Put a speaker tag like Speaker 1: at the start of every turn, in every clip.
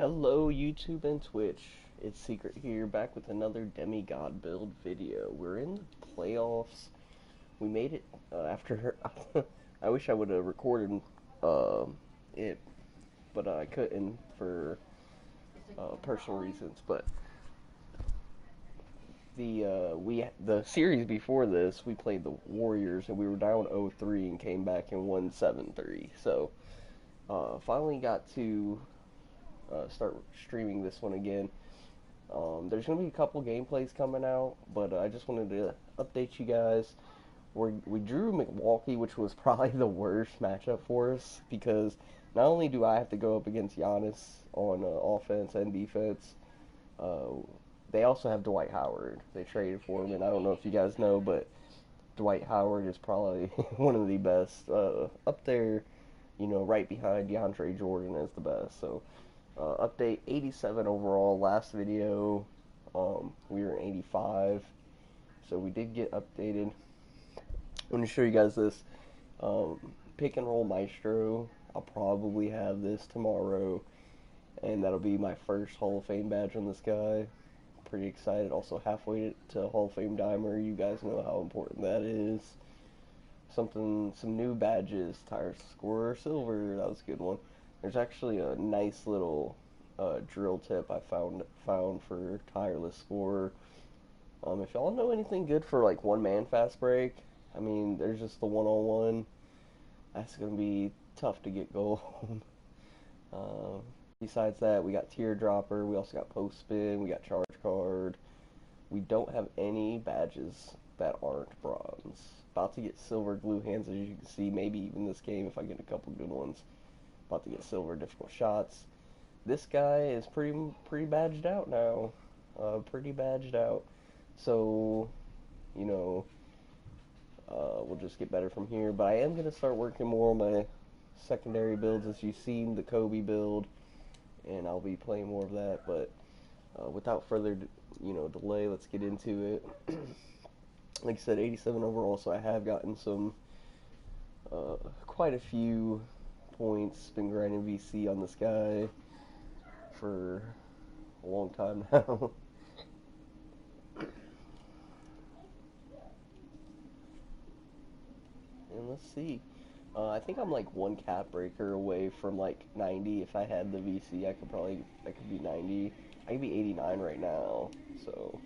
Speaker 1: Hello YouTube and Twitch, Itz-Seekrit here, back with another demigod build video. We're in the playoffs. We made it after I wish I would have recorded uh, it, but I couldn't for personal reasons. But the series before this, we played the Warriors and we were down 0-3 and came back and won 7-3. So finally got to start streaming this one again. There's going to be a couple gameplays coming out, but I just wanted to update you guys. We drew Milwaukee, which was probably the worst matchup for us, because not only do I have to go up against Giannis on offense and defense, uh, they also have Dwight Howard. They traded for him, and I don't know if you guys know, but Dwight Howard is probably one of the best up there, right behind DeAndre Jordan as the best. So update 87 overall. Last video, we were in 85, so we did get updated. I'm going to show you guys this pick and roll maestro. I'll probably have this tomorrow, and that'll be my first Hall of Fame badge on this guy. Pretty excited. Also halfway to Hall of Fame Dimer. You guys know how important that is. Some new badges. Tire scorer silver. That was a good one. There's actually a nice little drill tip I found for tireless scorer. If y'all know anything good for like one man fast break, I mean, there's just the one-on-one. That's gonna be tough to get gold. Besides that, we got teardropper. We also got post spin. We got charge card. We don't have any badges that aren't bronze. About to get silver glue hands, as you can see. Maybe even this game if I get a couple good ones. About to get silver difficult shots. This guy is pretty badged out now. Pretty badged out. So, we'll just get better from here. But I am going to start working more on my secondary builds, as you've seen, the Kobe build. And I'll be playing more of that. But without further, delay, let's get into it. Like I said, 87 overall, so I have gotten quite a few points. Been grinding VC on this guy for a long time now. And let's see. I think I'm like one Catbreaker away from like 90. If I had the VC, I could be 90. I could be 89 right now. So,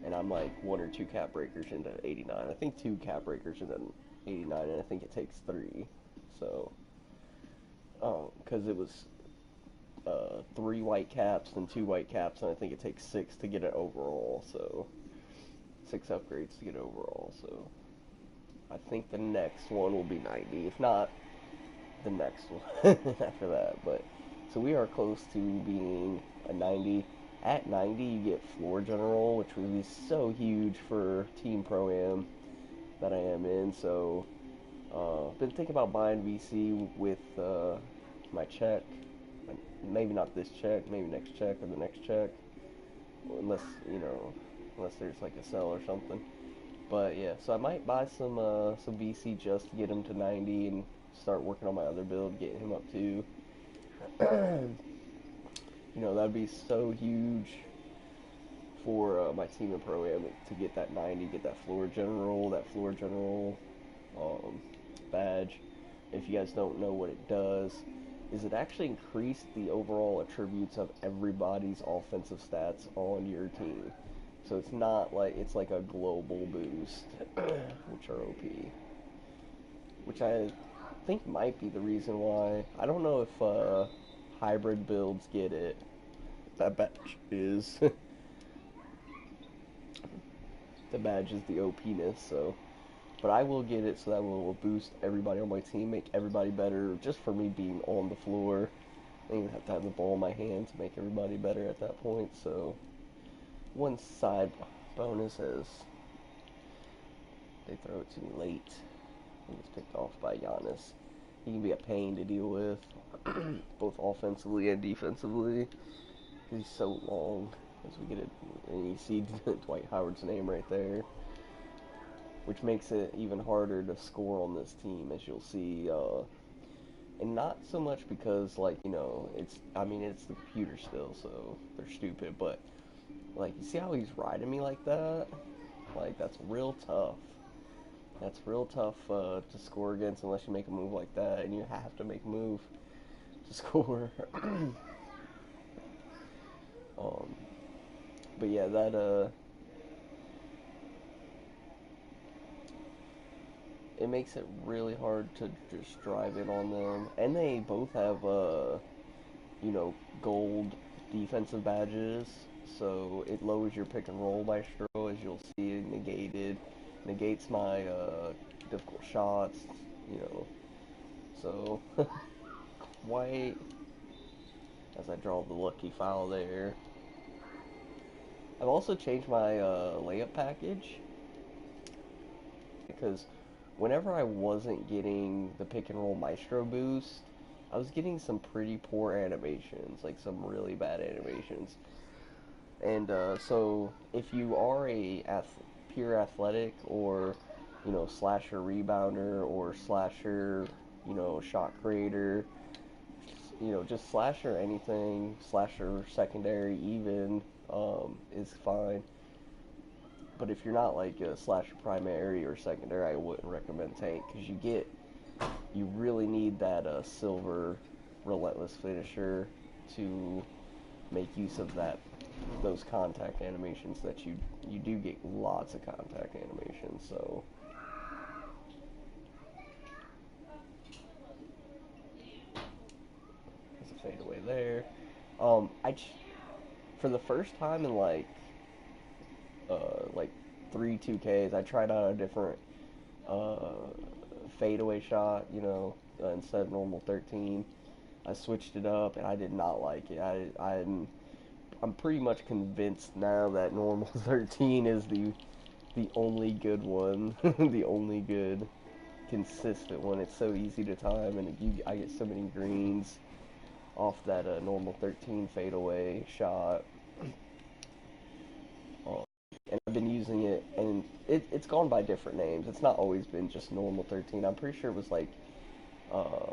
Speaker 1: and I'm like one or two Catbreakers into 89. I think two Catbreakers into 89, and I think it takes three. So, because it was three white caps and two white caps, and I think it takes six to get it overall. So, six upgrades to get it overall. So, I think the next one will be 90. If not, the next one after that. But so we are close to being a 90. At 90, you get floor general, which would be so huge for Team Pro-Am that I am in. So, been thinking about buying VC with my check. Maybe not this check, maybe next check or the next check. Unless, unless there's like a sell or something. But yeah, so I might buy some VC just to get him to 90 and start working on my other build, getting him up to. That'd be so huge for my team in Pro-Am to get that 90, get that floor general badge. If you guys don't know what it does, is it actually increased the overall attributes of everybody's offensive stats on your team. So it's not like, it's like a global boost, which are OP. Which I think might be the reason why. I don't know if hybrid builds get it. That badge is the badge is the OP-ness, so. But I will get it, so that will boost everybody on my team, make everybody better, just for me being on the floor. I don't even have to have the ball in my hand to make everybody better at that point, so. One side bonus is they throw it to me late. He was picked off by Giannis. He can be a pain to deal with, both offensively and defensively. He's so long. As we get it, and you see Dwight Howard's name right there, which makes it even harder to score on this team. As you'll see, And not so much because, like, I mean, it's the computer still, so they're stupid, but, like, you see how he's riding me like that? Like, that's real tough. That's real tough to score against unless you make a move like that, and you have to make a move to score. um, but yeah, it makes it really hard to just drive in on them. And they both have, gold defensive badges, so it lowers your pick and roll maestro, as you'll see, negates my difficult shots, you know. So, white, as I draw the lucky foul there. I've also changed my layup package because whenever I wasn't getting the pick and roll maestro boost, I was getting some pretty poor animations, like some really bad animations. And so if you are pure athletic or slasher rebounder or slasher shot creator, just slasher anything, slasher secondary even is fine. But if you're not like a slasher primary or secondary, I wouldn't recommend tank because you really need that silver relentless finisher to make use of those contact animations that you do get lots of contact animations. So there's a fadeaway there. For the first time in like 3 2Ks, I tried out a different uh, fadeaway shot. Instead of normal 13, I switched it up, and I did not like it. I'm pretty much convinced now that normal 13 is the only good one, the only good consistent one. It's so easy to time, and I get so many greens off that normal 13 fadeaway shot. Um, and I've been using it, and it's gone by different names. It's not always been just normal 13. I'm pretty sure it was like, uh,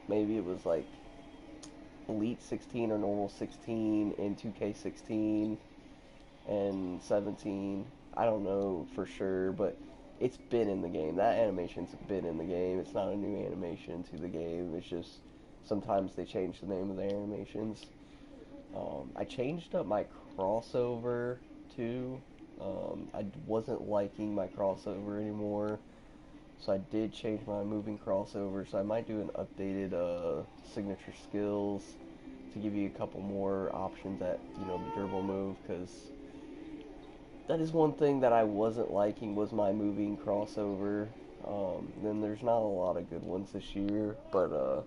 Speaker 1: maybe it was like Elite 16 or normal 16 and 2K16 and 17. I don't know for sure, but it's been in the game. That animation's been in the game. It's not a new animation to the game. It's just sometimes they change the name of the animations. I changed up my crossover too. I wasn't liking my crossover anymore, so I did change my moving crossover. So I might do an updated signature skills to give you a couple more options at the dribble move, because that is one thing that I wasn't liking was my moving crossover. Then there's not a lot of good ones this year, but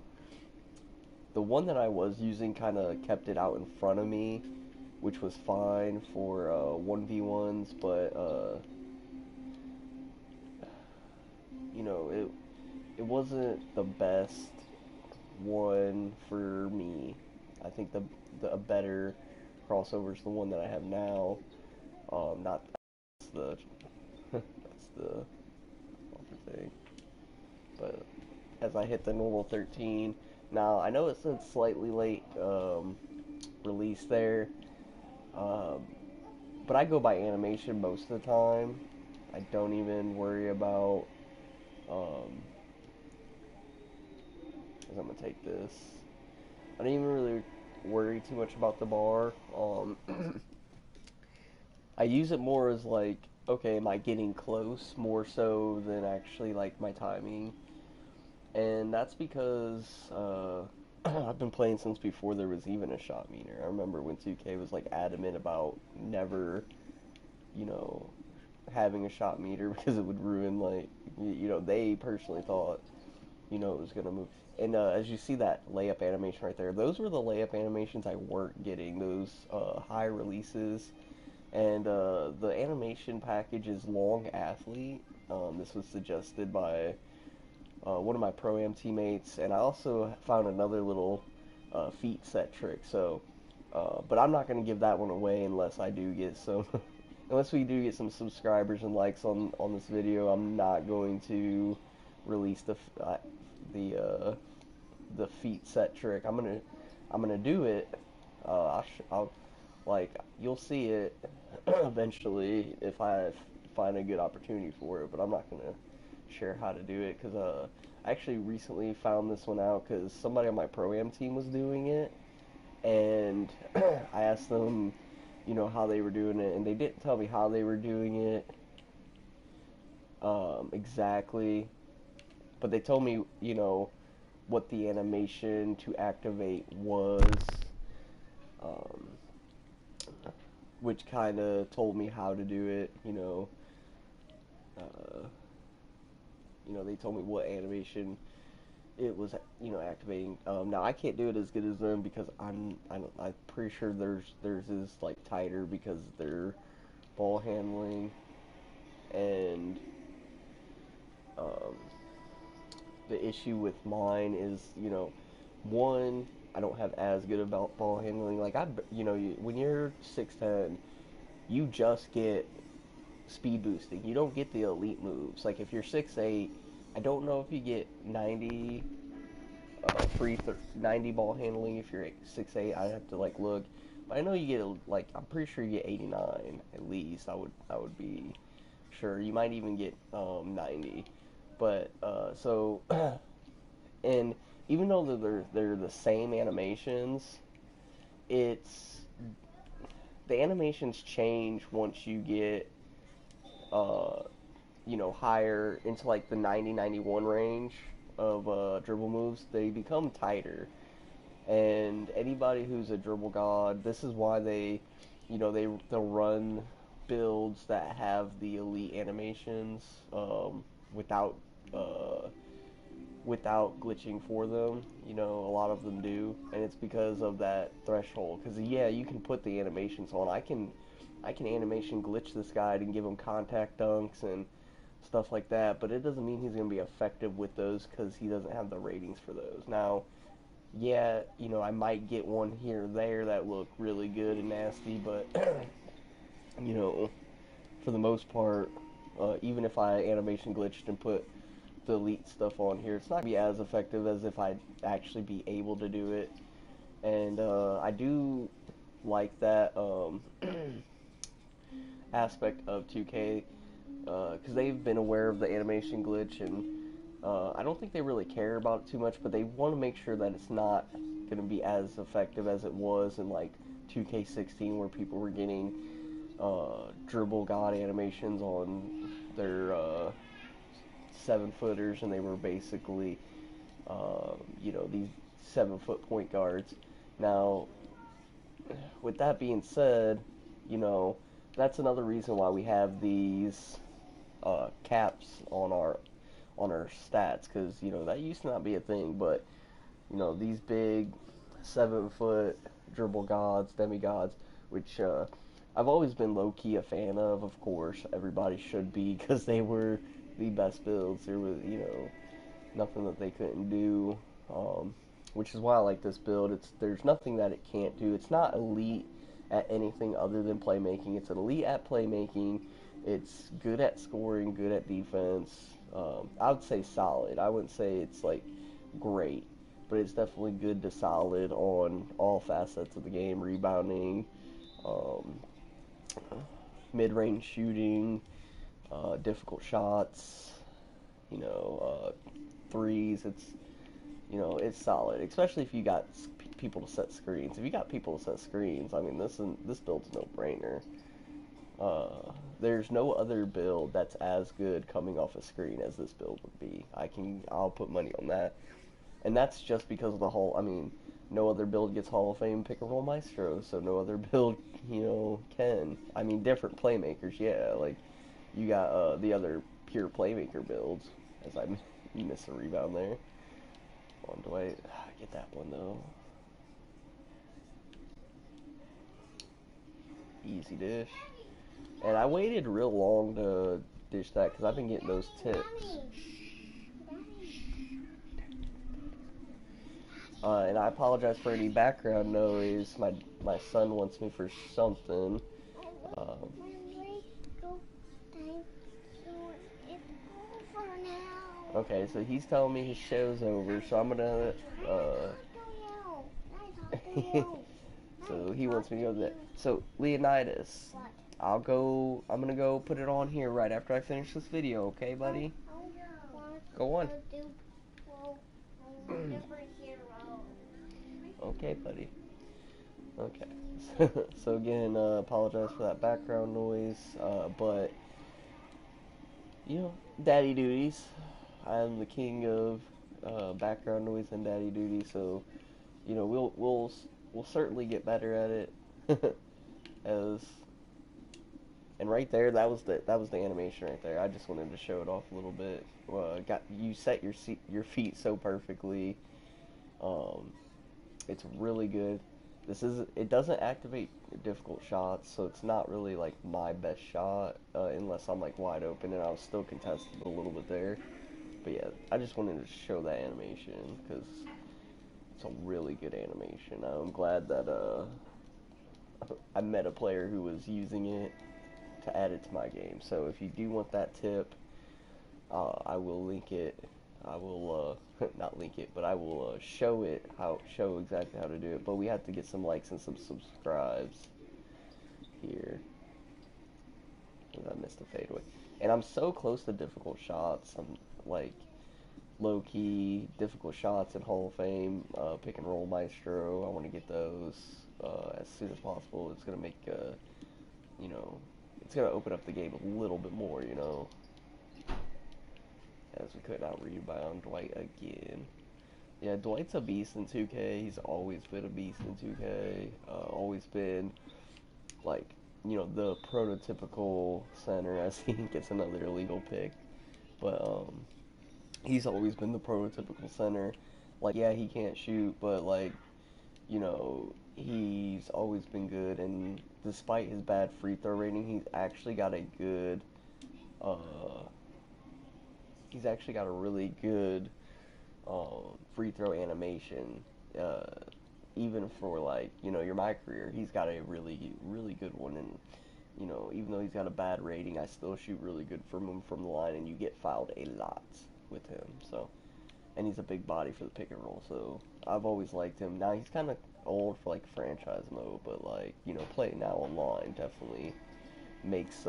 Speaker 1: the one that I was using kind of kept it out in front of me, which was fine for 1v1s, but it wasn't the best one for me. I think the better crossover is the one that I have now. Not the that's the other thing. But as I hit the normal 13, now I know it's a slightly late release there, um, but I go by animation most of the time. I don't even worry about. Um, 'Cause I'm gonna take this. I don't even really worry too much about the bar. I use it more as like, okay, am I getting close more so than actually like my timing? And that's because I've been playing since before there was even a shot meter. I remember when 2K was like adamant about never, you know, having a shot meter because it would ruin like, they personally thought, it was gonna move. And as you see that layup animation right there, those were the layup animations I weren't getting. Those high releases. And the animation package is Long Athlete. This was suggested by one of my pro-am teammates, and I also found another little feet set trick. So, but I'm not going to give that one away unless I do get some, unless we do get some subscribers and likes on this video. I'm not going to release the the feet set trick. I'm gonna do it. I'll like you'll see it eventually if I find a good opportunity for it. But I'm not gonna share how to do it because I actually recently found this one out because somebody on my pro-am team was doing it, and I asked them, how they were doing it, and they didn't tell me how they were doing it exactly, but they told me, what the animation to activate was, um, which kind of told me how to do it, uh, they told me what animation it was, activating. Now I can't do it as good as them because I'm pretty sure theirs is like tighter because they're ball handling, and um, the issue with mine is, one, I don't have as good about ball handling. Like when you're 6'10", you just get speed boosting. You don't get the elite moves. Like if you're 6'8", I don't know if you get 90 90 ball handling if you're 6'8". I have to like look, but I know you get like I'm pretty sure you get 89 at least. I would be sure. You might even get 90, but so and even though they're the same animations, it's the animations change once you get uh, higher into like the 90-91 range of dribble moves. They become tighter, and anybody who's a dribble god, this is why they'll run builds that have the elite animations without uh, without glitching for them. A lot of them do, and it's because of that threshold. Because yeah, you can put the animations on. I can animation glitch this guy and give him contact dunks and stuff like that, but it doesn't mean he's going to be effective with those because he doesn't have the ratings for those. Now, yeah, I might get one here or there that look really good and nasty, but you know, for the most part, even if I animation glitched and put the elite stuff on here, it's not gonna be as effective as if I'd actually be able to do it. And I do like that aspect of 2K because they've been aware of the animation glitch, and I don't think they really care about it too much, but they want to make sure that it's not going to be as effective as it was in like 2K16, where people were getting dribble god animations on their 7-footers, and they were basically, these 7-foot point guards. Now, with that being said, that's another reason why we have these caps on our stats, because that used to not be a thing, but these big 7-foot dribble gods, demigods, which I've always been low-key a fan of. Of course, everybody should be, because they were the best builds. There was nothing that they couldn't do, which is why I like this build. There's nothing that it can't do. It's not elite at anything other than playmaking. It's an elite at playmaking. It's good at scoring, good at defense. I would say solid. I wouldn't say it's like great, but it's definitely good to solid on all facets of the game. Rebounding, um, mid-range shooting, difficult shots, threes. It's solid, especially if you got people to set screens. If you got people to set screens, I mean, this build's no brainer. There's no other build that's as good coming off a screen as this build would be. I'll put money on that. And that's just because of the whole, I mean, no other build gets Hall of Fame pick and roll maestro, so no other build, can. I mean, different playmakers, yeah, like, you got, the other pure playmaker builds, you miss a rebound there. On Dwight, get that one, though. Easy dish. And I waited real long to dish that because I've been getting those tips. And I apologize for any background noise. My son wants me for something. Okay, so he's telling me his show's over, so I'm gonna, so he wants me to go to that. So, Leonidas, I'm gonna go put it on here right after I finish this video, okay, buddy? Go on. Okay, buddy. Okay. So again, apologize for that background noise, but, daddy duties. I am the king of background noise and daddy duty, so we'll certainly get better at it. As and right there, that was the animation right there. I just wanted to show it off a little bit. Got you set your feet so perfectly. Um, it's really good. It doesn't activate difficult shots, so it's not really like my best shot unless I'm like wide open, and I was still contested a little bit there. But yeah, I just wanted to show that animation because it's a really good animation. I'm glad that I met a player who was using it to add it to my game. So if you do want that tip, I will link it. I will not link it, but I will show exactly how to do it. But we have to get some likes and some subscribes here. I missed a fadeaway, and I'm so close to difficult shots. I'm like low key difficult shots in Hall of Fame, pick and roll maestro. I want to get those as soon as possible. It's gonna make you know, it's gonna open up the game a little bit more, as we could not rebound Dwight again. Yeah, Dwight's a beast in 2K. He's always been a beast in 2K. Always been like, the prototypical center as he gets another illegal pick. But he's always been the prototypical center. Like, yeah, he can't shoot, but like, he's always been good. And despite his bad free throw rating, uh, he's actually got a really good free throw animation. Uh, Even for like your MyCAREER, he's got a really really good one. And even though he's got a bad rating, I still shoot really good from him from the line, and you get fouled a lot with him. So, and he's a big body for the pick and roll. So I've always liked him. Now he's kind of old for like franchise mode, but like playing now online definitely makes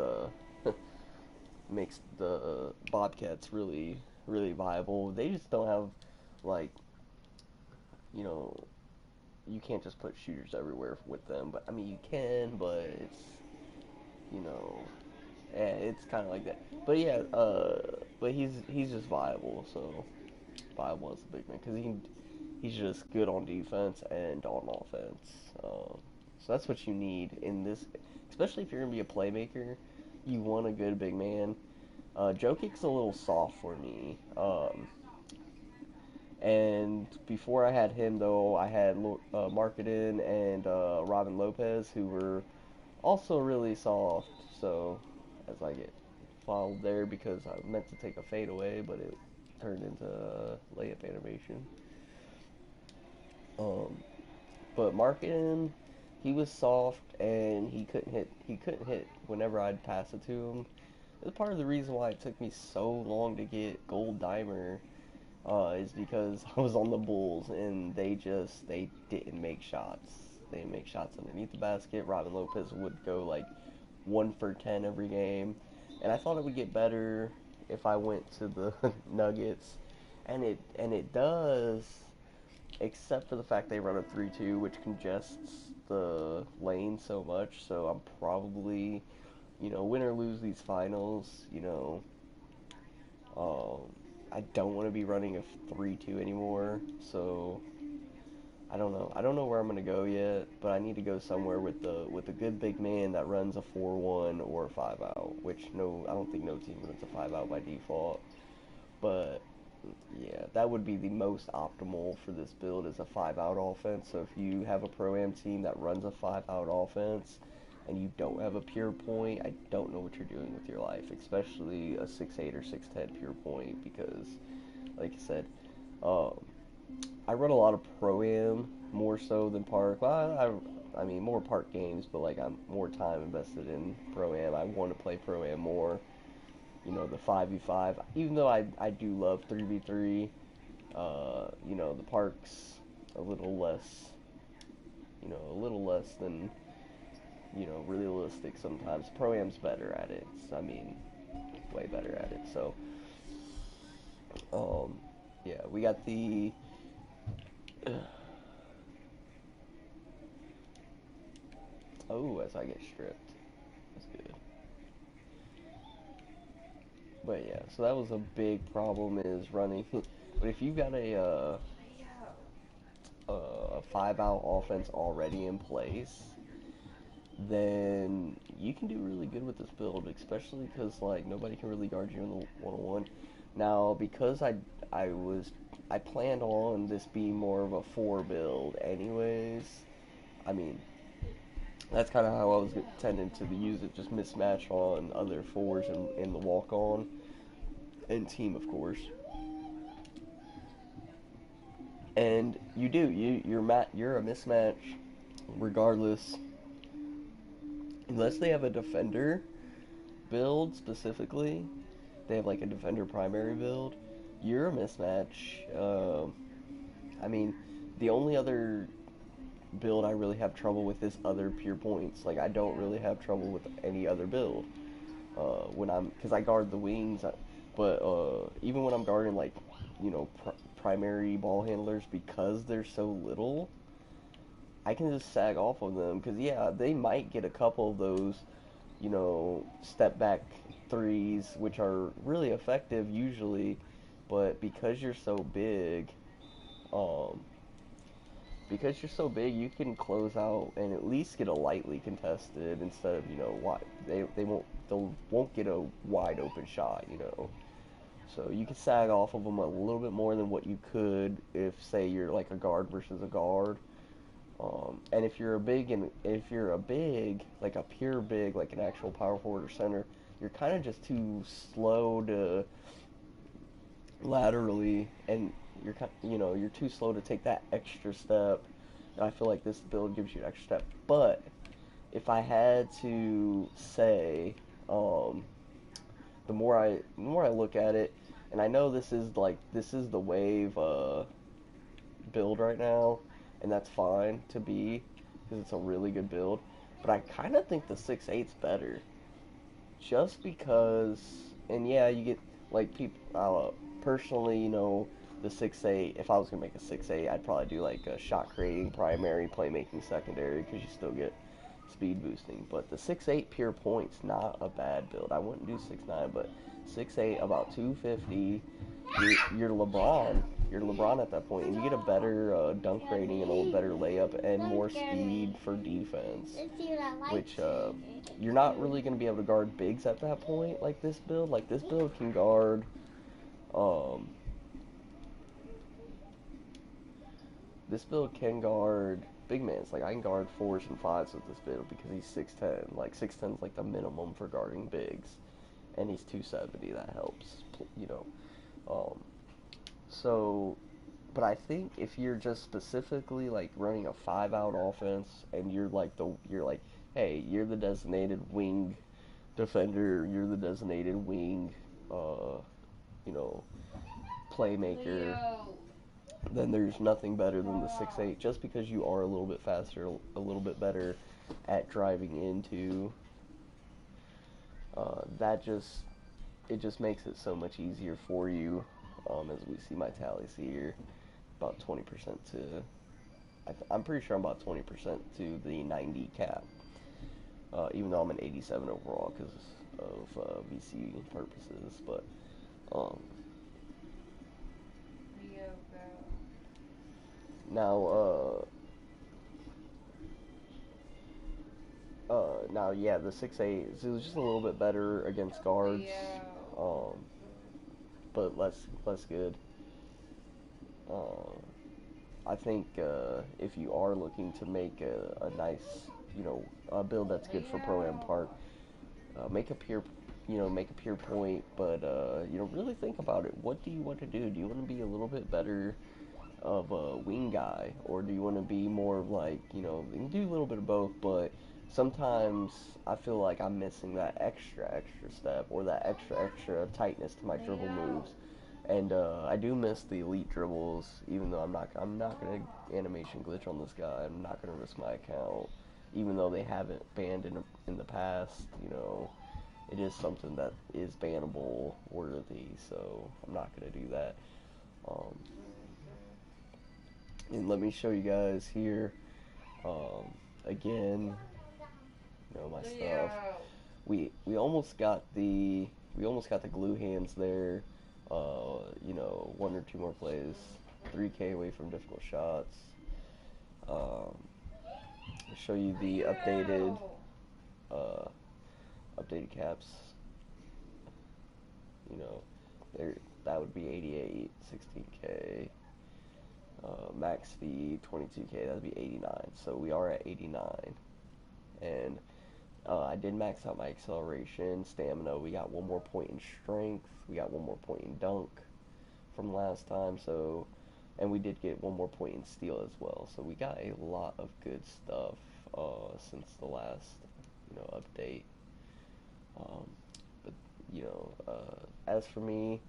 Speaker 1: makes the Bobcats really really viable. They just don't have like you know you can't just put shooters everywhere with them. But I mean, you can, but you know, it's kind of like that. But yeah, but he's just viable. So viable as a big man because he's just good on defense and on offense. So that's what you need in this, especially if you're gonna be a playmaker. You want a good big man. Jokic's a little soft for me. And before I had him, though, I had Marketing and Robin Lopez, who were also really soft. So, as I get fouled there because I meant to take a fadeaway, but it turned into a layup animation. Um, but Marketing, he was soft and he couldn't hit. He couldn't hit whenever I'd pass it to him. It's part of the reason why it took me so long to get Gold Dimer is because I was on the Bulls and they didn't make shots. They didn't make shots underneath the basket. Robin Lopez would go like 1 for 10 every game, and I thought it would get better if I went to the Nuggets, and it does, except for the fact they run a 3-2, which congests the lane so much. So I'm probably, win or lose these finals, um, I don't want to be running a 3-2 anymore, so I don't know. I don't know where I'm gonna go yet, but I need to go somewhere with a good big man that runs a 4-1 or a 5-out. Which I don't think no team runs a 5-out by default. But yeah, that would be the most optimal for this build is a 5-out offense. So if you have a pro-am team that runs a 5-out offense, and you don't have a pure point, I don't know what you're doing with your life, especially a 6'8 or 6'10 pure point, because, like I said, um, I run a lot of pro-am, more so than park. Well, I mean, more park games, but, like, I'm more time invested in pro-am. I want to play pro-am more. the 5v5. Even though I do love 3v3, the park's a little less, a little less than, realistic sometimes. Pro-Am's better at it. I mean, way better at it. So, yeah, we got the... Oh, as I get stripped. That's good. But yeah, so that was a big problem is running. But if you've got a 5-out offense already in place, then you can do really good with this build, especially because like nobody can really guard you in the one-on-one. Now, because I planned on this being more of a 4 build anyways. I mean, that's kind of how I was tending to use it, just mismatch on other 4s in the walk-on and team, of course. And you're a mismatch regardless, unless they have a defender build specifically. They have like a defender primary build. You're a mismatch. I mean, the only other build I really have trouble with is other pure points. Like I don't really have trouble with any other build because I guard the wings. But even when I'm guarding like primary ball handlers, because they're so little, I can just sag off of them. Because yeah, they might get a couple of those step back threes, which are really effective usually, but because you're so big, you can close out and at least get a lightly contested instead of wide. They won't get a wide open shot. So you can sag off of them a little bit more than what you could if, say, you're like a guard versus a guard. And if you're a big, like a pure big, like an actual power forward or center, you're kind of just too slow to laterally, and you're too slow to take that extra step. And I feel like this build gives you an extra step. But if I had to say, the more I look at it, and I know this is the wave build right now, and that's fine to be, because it's a really good build. But I kind of think the 6'8's better, just because. And yeah, you get like people. Personally, the 6'8. If I was gonna make a 6'8, I'd probably do like a shot creating primary, playmaking secondary, because you still get speed boosting. But the 6'8 pure point's not a bad build. I wouldn't do 6'9, but 6'8, about 250. You're LeBron. You're LeBron at that point, and you get a better dunk rating and a better layup and more speed for defense. Which you're not really going to be able to guard bigs at that point. Like this build can guard. This build can guard big mans. Like I can guard 4s and 5s with this build because he's 6'10. Like 6'10's like the minimum for guarding bigs, and he's 270. That helps, So, but I think if you're just specifically like running a 5-out offense, and you're like, hey, you're the designated wing defender, you're the designated wing, playmaker, then there's nothing better than the 6'8, just because you are a little bit faster, a little bit better at driving into. It just makes it so much easier for you. As we see my tallies here, about 20% to, I'm pretty sure I'm about 20% to the 90 cap, even though I'm an 87 overall because of VC purposes, but, now, yeah, the 6'8", it was just a little bit better against guards, but less good. I think if you are looking to make a nice, a build that's good for Pro-Am Park, make a pure point, but really think about it. What do you want to do? Do you want to be a little bit better of a wing guy, or do you want to be more of like, you can do a little bit of both, but sometimes I feel like I'm missing that extra step or that extra tightness to my dribble moves. And I do miss the elite dribbles, even though I'm not gonna animation glitch on this guy. I'm not gonna risk my account, even though they haven't banned in the past. It is something that is bannable worthy, so I'm not gonna do that. Um, and let me show you guys here again. My stuff. We almost got the glue hands there. One or two more plays, 3K away from difficult shots. I'll show you the uh, updated caps. There that would be 88, 16K. Max speed 22K. That'd be 89. So we are at 89, and I did max out my acceleration, stamina. We got one more point in strength. We got one more point in dunk from last time. And we did get one more point in steal as well. So we got a lot of good stuff since the last, update. But as for me,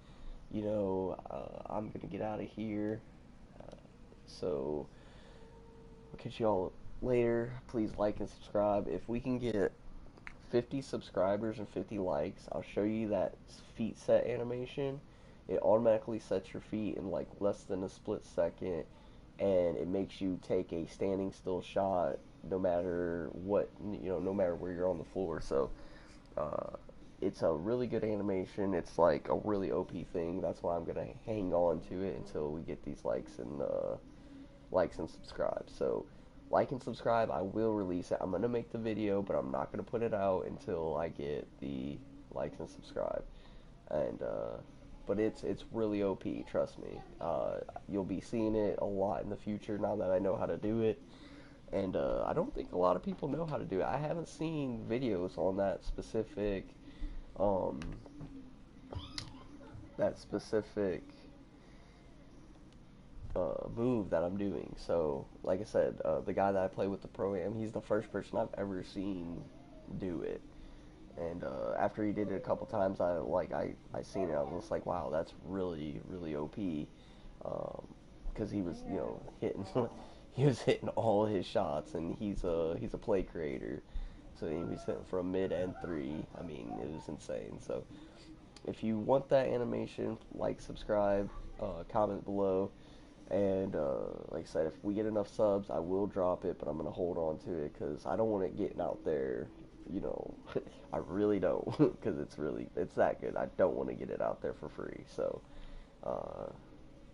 Speaker 1: I'm gonna get out of here. So I'll catch you all later. Please like and subscribe. If we can get 50 subscribers and 50 likes, I'll show you that feet set animation. It automatically sets your feet in like less than a split second, and it makes you take a standing still shot no matter what, no matter where you're on the floor. So it's a really good animation. It's like a really OP thing. That's why I'm gonna hang on to it until we get these likes and subscribe. So like and subscribe. I will release it. I'm gonna make the video, but I'm not gonna put it out until I get the likes and subscribe. And but it's really OP. Trust me. You'll be seeing it a lot in the future now that I know how to do it. And I don't think a lot of people know how to do it. I haven't seen videos on um, that specific move that I'm doing. So, like I said, the guy that I play with the Pro-Am, he's the first person I've ever seen do it. And after he did it a couple times, I seen it. I was like, wow, that's really really OP. Because he was hitting he was hitting all his shots, and he's a play creator. So he was hitting from mid and three. I mean, it was insane. So if you want that animation, like, subscribe, comment below. And like I said, if we get enough subs, I will drop it, but I'm going to hold on to it because I don't want it getting out there, I really don't, because it's that good. I don't want to get it out there for free. So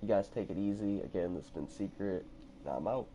Speaker 1: you guys take it easy. Again, this has been Secret. Now I'm out.